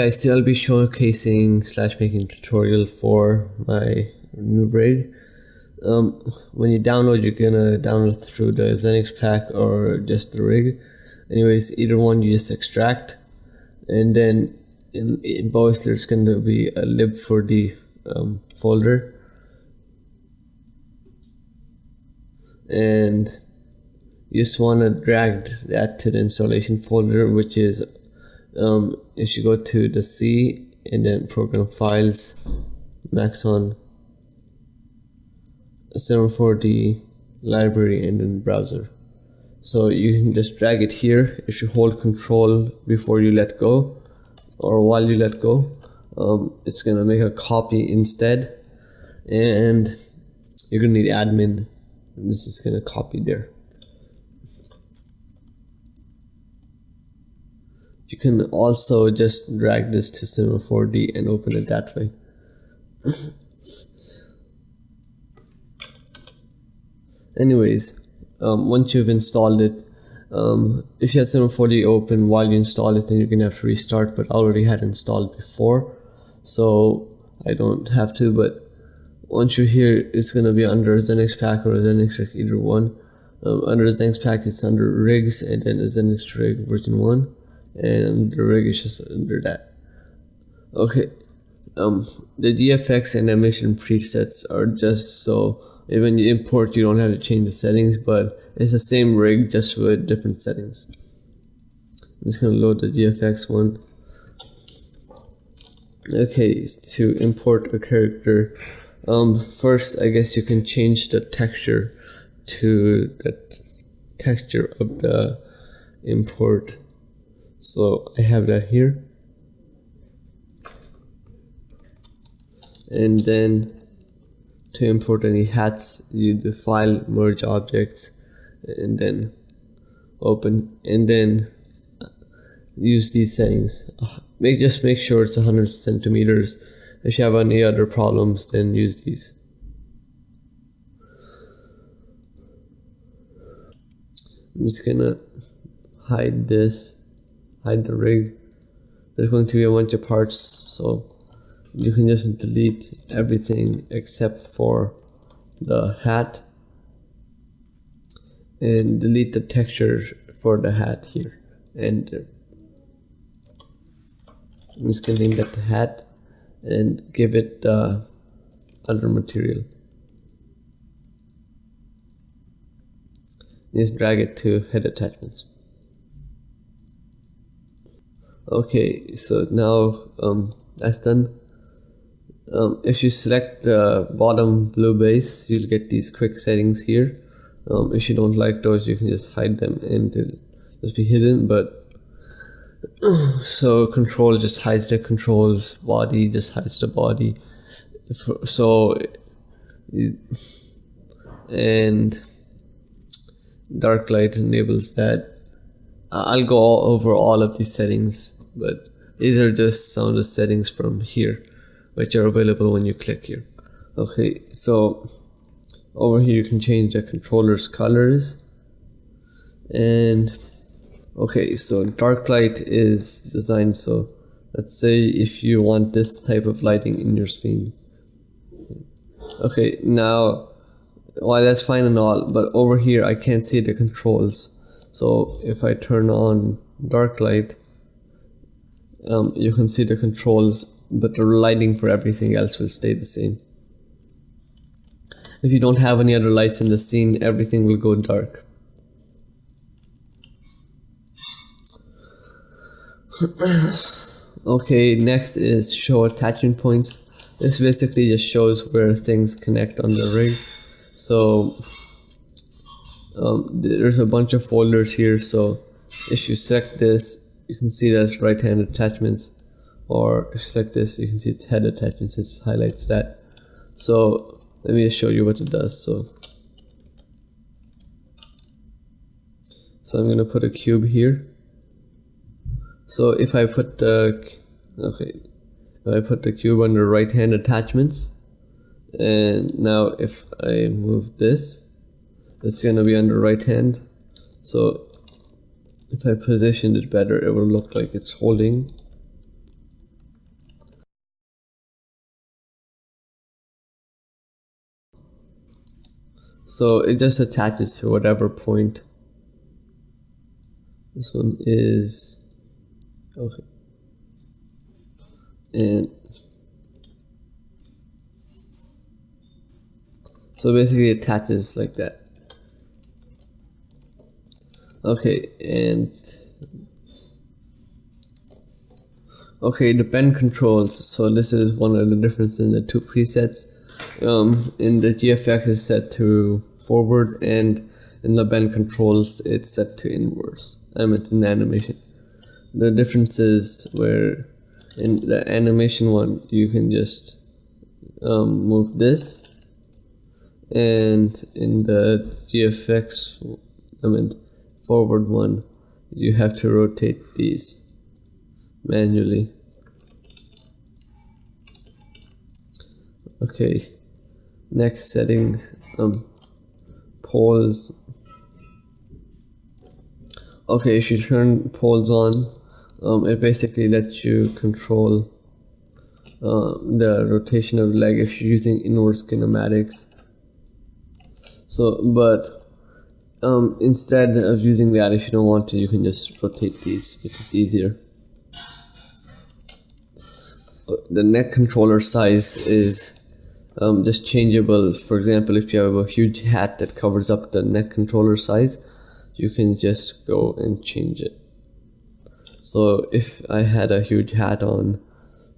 guys, today I'll be showcasing / making a tutorial for my new rig. When you download, you're gonna download through the Azenix pack or just the rig. Anyways, either one you just extract, and then in both there's gonna be a lib4d folder, and you just want to drag that to the installation folder, which is if you go to the C and then program files, Maxon, Cinema4D library, and then browser. So you can just drag it here. If you hold control before you let go or while you let go, it's gonna make a copy instead, and you're gonna need admin, and this is gonna copy there. You can also just drag this to Cinema4D and open it that way. Anyways, once you've installed it, if you have Cinema4D open while you install it, then you're gonna have to restart, but I already had installed before, so I don't have to. But once you're here, it's gonna be under Azenix pack or Azenix rig, either one. Under Azenix pack, it's under rigs, and then Azenix rig version 1. And the rig is just under that. Okay, the DFX and emission presets are just so when you import you don't have to change the settings, but it's the same rig just with different settings. I'm just gonna load the DFX one. Okay, to import a character, first I guess you can change the texture to the texture of the import. So I have that here, and then to import any hats, you do file, merge objects, and then open, and then use these settings. Just make sure it's 100 centimeters. If you have any other problems, then use these. I'm just gonna hide this. Hide the rig. There's going to be a bunch of parts, so you can just delete everything except for the hat, and delete the texture for the hat here. And I'm just going to name that the hat and give it the other material. Just drag it to head attachments. Okay, so now that's done. If you select the bottom blue base, you'll get these quick settings here. If you don't like those, you can just hide them and they'll just be hidden. But so control just hides the controls, body just hides the body. And dark light enables that. I'll go over all of these settings, but these are just some of the settings from here, which are available when you click here. Okay, so over here you can change the controller's colors, and okay, so dark light is designed so, let's say if you want this type of lighting in your scene. Okay, now while that's fine and all, but over here I can't see the controls. So if I turn on dark light, you can see the controls, but the lighting for everything else will stay the same. If you don't have any other lights in the scene, everything will go dark. Okay, next is show attachment points. This basically just shows where things connect on the rig. So there's a bunch of folders here, so if you select this, you can see that's right hand attachments, or if you select this, you can see it's head attachments. It highlights that. So let me just show you what it does. So I'm gonna put a cube here. So if I put the cube under right hand attachments, and now if I move this, it's gonna be under right hand. So if I positioned it better, it will look like it's holding. So it just attaches to whatever point. This one is okay, and so basically it attaches like that. Okay, and okay, the pen controls. So this is one of the differences in the two presets. In the GFX is set to forward, and in the pen controls it's set to inverse. I meant in the animation. The difference is where in the animation one you can just move this, and in the GFX, I mean forward one, you have to rotate these manually. Okay, next setting, poles. Okay, if you turn poles on, it basically lets you control the rotation of the leg if you're using inverse kinematics. So, but instead of using that, if you don't want to, you can just rotate these, which is easier. The neck controller size is just changeable. For example, if you have a huge hat that covers up the neck controller size, you can just go and change it. So if I had a huge hat on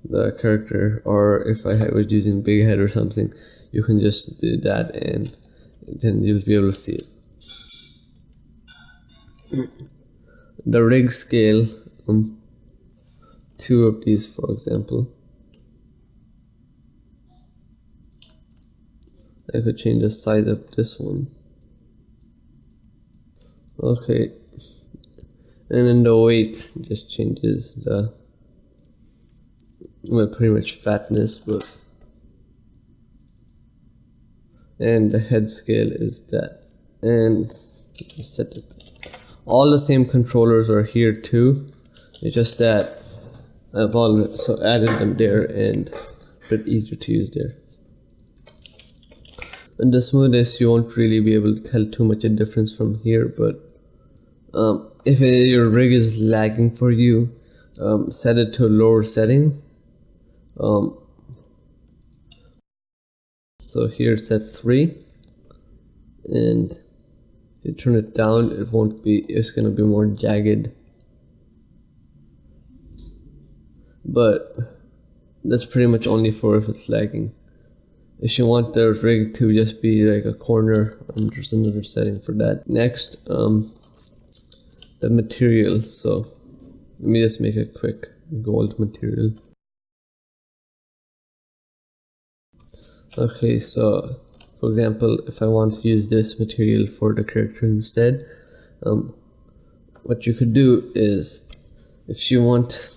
the character, or if I was using big head or something, you can just do that and then you'll be able to see it. The rig scale, 2 of these for example. I could change the size of this one. Okay, and then the weight just changes the, well, pretty much fatness, but, and the head scale is that, and set it. All the same controllers are here too. It's just that I've also added them there, and a bit easier to use there. In the smoothest, you won't really be able to tell too much a difference from here, but if your rig is lagging for you, set it to a lower setting. So here it's at 3, and if you turn it down, it won't be, it's gonna be more jagged. But that's pretty much only for if it's lagging. If you want the rig to just be like a corner, there's another setting for that. Next, the material. So let me just make a quick gold material. Okay, so for example, if I want to use this material for the character instead, what you could do is, if you want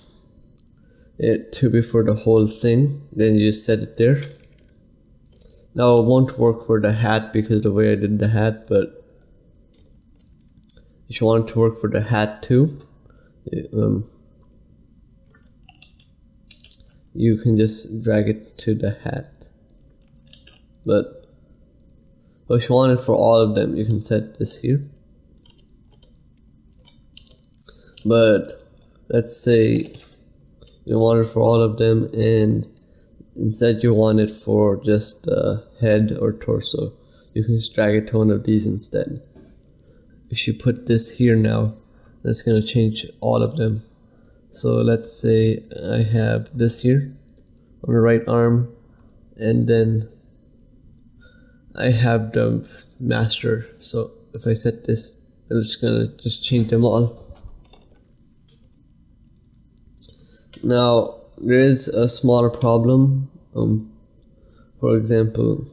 it to be for the whole thing, then you just set it there. Now it won't work for the hat because of the way I did the hat, but if you want it to work for the hat too, you can just drag it to the hat. But if you want it for all of them, you can set this here. But let's say you want it for all of them, and instead you want it for just the head or torso, you can just drag it to one of these instead. If you put this here now, that's going to change all of them. So let's say I have this here on the right arm, and then I have the master. So if I set this, it's going to just change them all. Now there is a smaller problem. For example,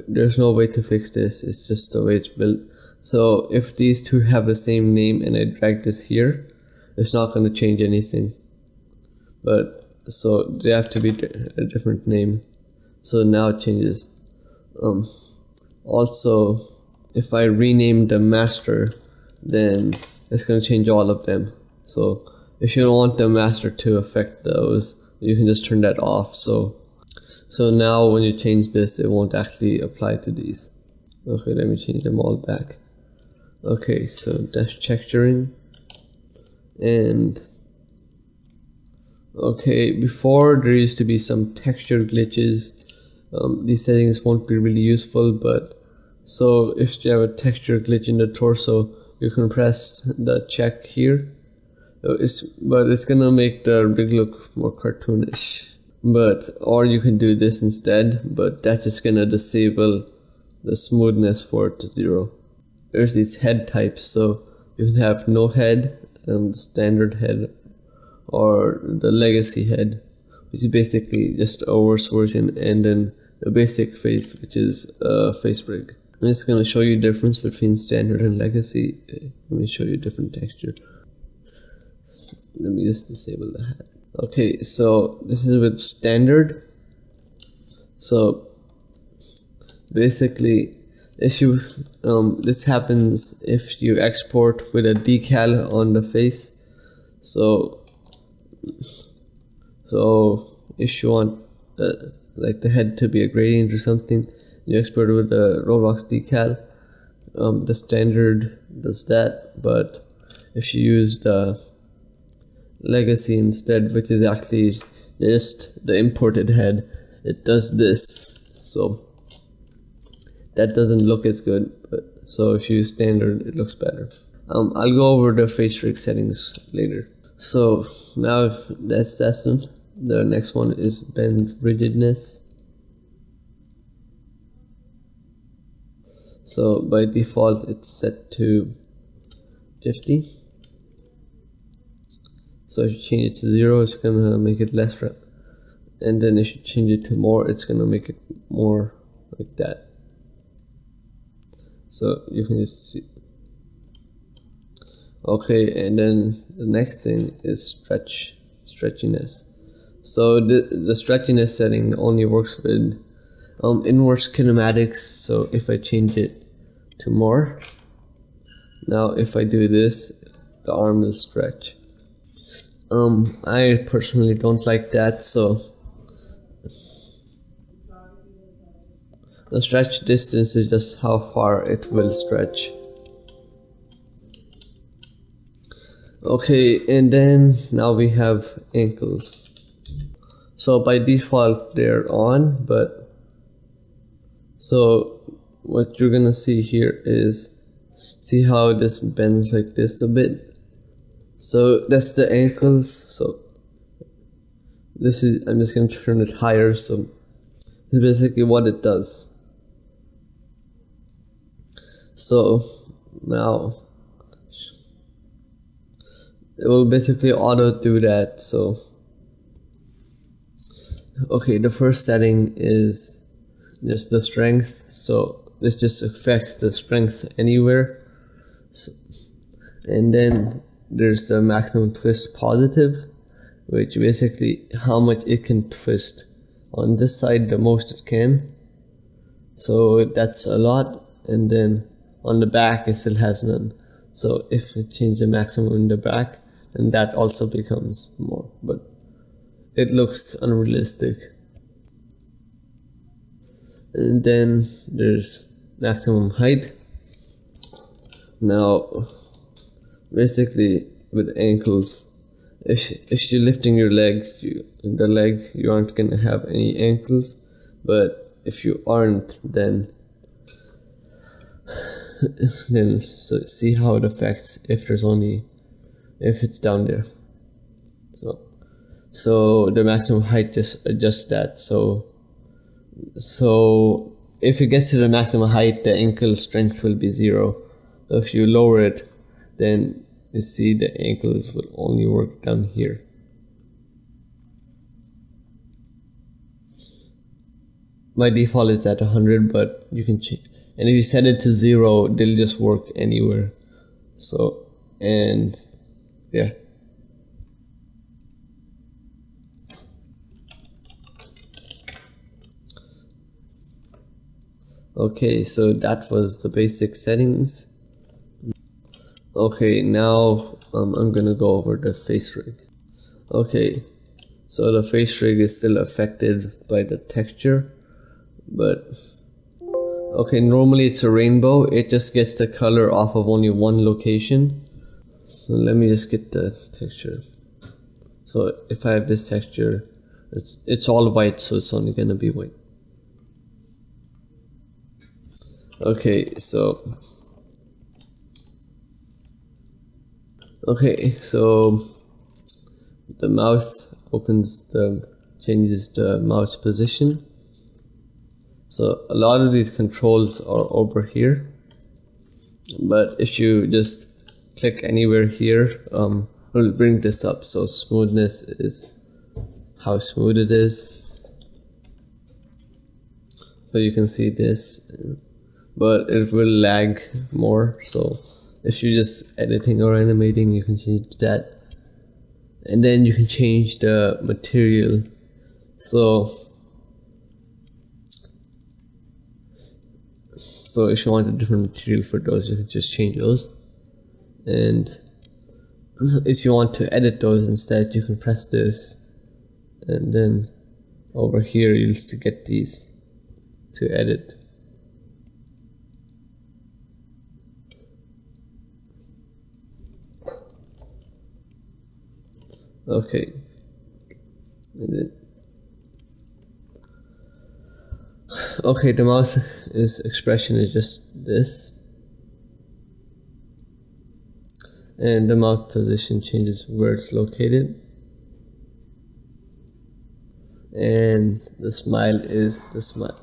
there's no way to fix this, it's just the way it's built. So if these two have the same name and I drag this here, it's not going to change anything. But so they have to be a different name. So now it changes. Also, if I rename the master, then it's going to change all of them. So if you don't want the master to affect those, you can just turn that off. So now when you change this, it won't actually apply to these. Okay, let me change them all back. Okay, so that's texturing. And okay, before there used to be some texture glitches. These settings won't be really useful, but so if you have a texture glitch in the torso, you can press the check here. But it's gonna make the rig look more cartoonish. Or you can do this instead, but that's just gonna disable the smoothness for it to 0. There's these head types, so you can have no head, standard head, or the legacy head, which is basically just a worse version, and then the basic face, which is a face rig. I'm just gonna show you the difference between standard and legacy. Let me show you a different texture. Let me just disable the head. Okay, so this is with standard. So basically, if you this happens if you export with a decal on the face. So if you want like the head to be a gradient or something, you export it with a Roblox decal. The standard does that, but if you use the legacy instead, which is actually just the imported head, it does this. So that doesn't look as good, but so if you use standard, it looks better. I'll go over the face rig settings later. So now that's one. The next one is bend rigidness. So by default it's set to 50. So if you change it to 0, it's gonna make it less rep. And then if you change it to more, it's gonna make it more like that. So you can just see. Okay, and then the next thing is stretchiness. So the stretchiness setting only works with inverse kinematics. So if I change it to more, now if I do this, the arm will stretch. I personally don't like that, so the stretch distance is just how far it will stretch. Okay, and then now we have ankles. So by default they're on, but so what you're gonna see here is, see how this bends like this a bit. So that's the ankles. So this is, I'm just gonna turn it higher. So this is basically what it does. So now it will basically auto do that. So okay, the first setting is just the strength. So this just affects the strength anywhere. So, and then there's the maximum twist positive, which basically how much it can twist on this side, the most it can. So that's a lot. And then on the back it still has none. So if I change the maximum in the back, then that also becomes more, but it looks unrealistic. And then there's maximum height. Now basically with ankles, if you're lifting your legs, you aren't gonna have any ankles. But if you aren't, then so see how it affects if it's down there. So the maximum height just adjusts that. So if it gets to the maximum height, the ankle strength will be 0. If you lower it, then you see the ankles will only work down here. By default it's at 100, but you can change. And if you set it to 0, they'll just work anywhere. So, and yeah. Okay, so that was the basic settings. Okay, now I'm gonna go over the face rig. Okay, so the face rig is still affected by the texture, but Okay, normally it's a rainbow. It just gets the color off of only one location. So let me just get the texture. So if I have this texture, it's all white, so it's only gonna be white. Okay, so the mouth changes the mouse position. So a lot of these controls are over here, but if you just click anywhere here, we'll bring this up. So smoothness is how smooth it is. So you can see this, but it will lag more. So if you're just editing or animating, you can change that. And then you can change the material. So if you want a different material for those, you can just change those. And if you want to edit those instead, you can press this, and then over here you'll get these to edit. Okay, the mouth expression is just this, and the mouth position changes where it's located, and the smile is the smile.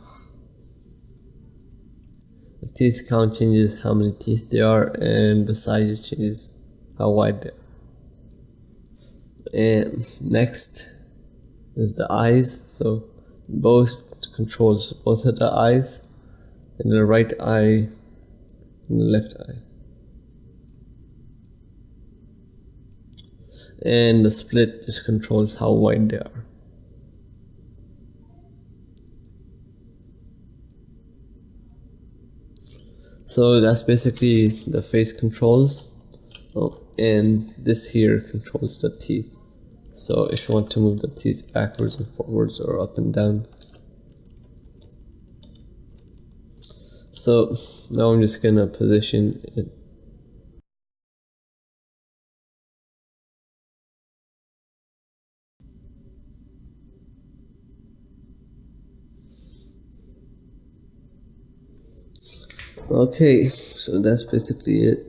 The teeth count changes how many teeth there are, and the size changes how wide they are. And next is the eyes. So both controls both of the eyes, and the right eye and the left eye. And the split just controls how wide they are. So that's basically the face controls. And this here controls the teeth. So if you want to move the teeth backwards and forwards or up and down. So now I'm just gonna position it. Okay, so that's basically it.